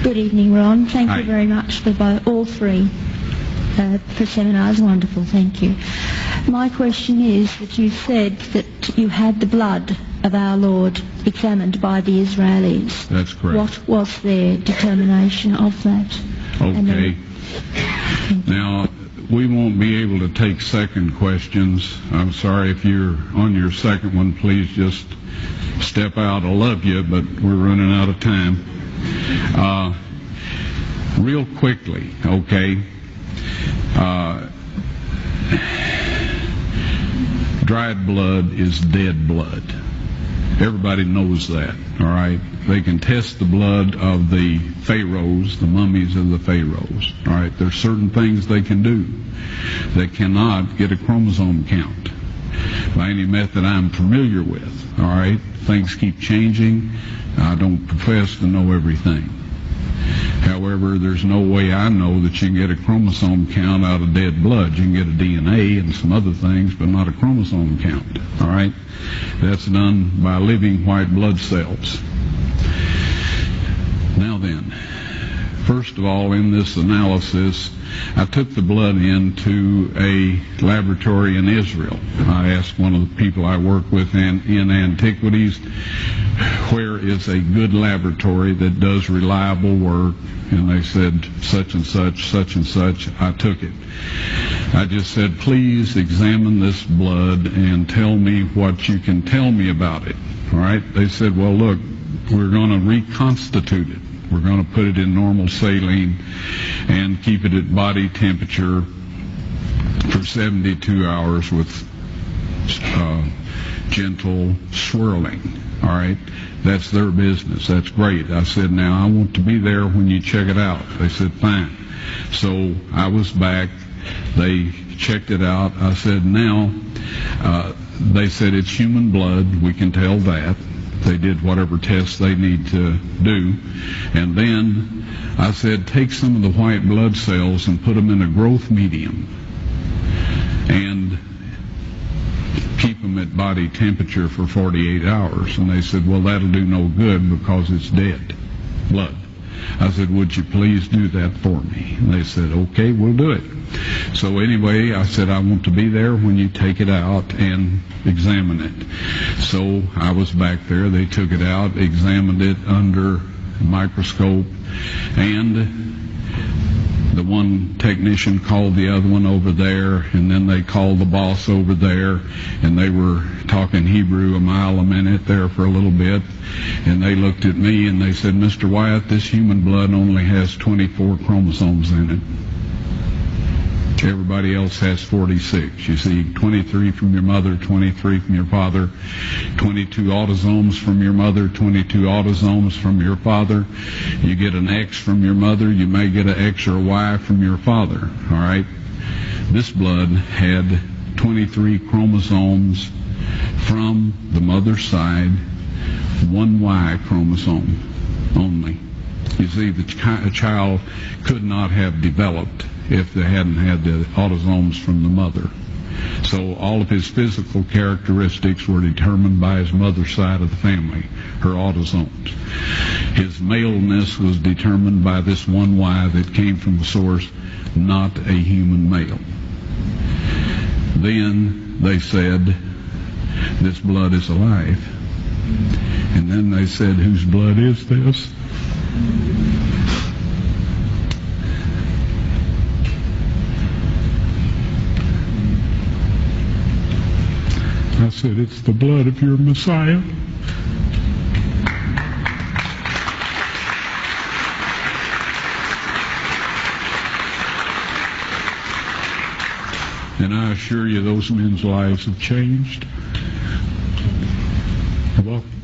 Good evening, Ron. Thank Hi. you very much for all three for seminars. Wonderful, thank you. My question is that you said that you had the blood of our Lord examined by the Israelis. That's correct. What was their determination of that? Okay. Now, we won't be able to take second questions. I'm sorry if you're on your second one, please just step out. I love you, but we're running out of time. Real quickly, okay. Dried blood is dead blood. Everybody knows that, all right? They can test the blood of the pharaohs, the mummies of the pharaohs, all right? There's certain things they can do. They cannot get a chromosome count by any method I'm familiar with, all right? Things keep changing. I don't profess to know everything. However, there's no way I know that you can get a chromosome count out of dead blood. You can get a DNA and some other things, but not a chromosome count, all right? That's done by living white blood cells. Now then, first of all, in this analysis, I took the blood into a laboratory in Israel. I asked one of the people I work with in antiquities, where is a good laboratory that does reliable work? And they said, such and such, such and such. I took it. I just said, please examine this blood and tell me what you can tell me about it. All right? They said, well, look, we're going to reconstitute it. We're going to put it in normal saline and keep it at body temperature for 72 hours with gentle swirling. All right? That's their business. That's great. I said, now I want to be there when you check it out. They said, fine. So I was back. They checked it out. I said, now, they said it's human blood. We can tell that. They did whatever tests they need to do. And then I said, take some of the white blood cells and put them in a growth medium and keep them at body temperature for 48 hours. And they said, well, that'll do no good because it's dead blood. I said, would you please do that for me? And they said, okay, we'll do it. So anyway, I said, I want to be there when you take it out and examine it. So I was back there. They took it out, examined it under a microscope, and the one technician called the other one over there, and then they called the boss over there, and they were talking Hebrew a mile a minute there for a little bit, and they looked at me and they said, Mr. Wyatt, this human blood only has 24 chromosomes in it. Everybody else has 46. You see, 23 from your mother, 23 from your father, 22 autosomes from your mother, 22 autosomes from your father. You get an X from your mother, you may get an X or a Y from your father, all right? This blood had 23 chromosomes from the mother's side, one Y chromosome only. You see, the child could not have developed if they hadn't had the autosomes from the mother. So all of his physical characteristics were determined by his mother's side of the family, her autosomes. His maleness was determined by this one Y that came from the source, not a human male. Then they said, this blood is alive. And then they said, whose blood is this? I said, it's the blood of your Messiah. And I assure you, those men's lives have changed. You're welcome.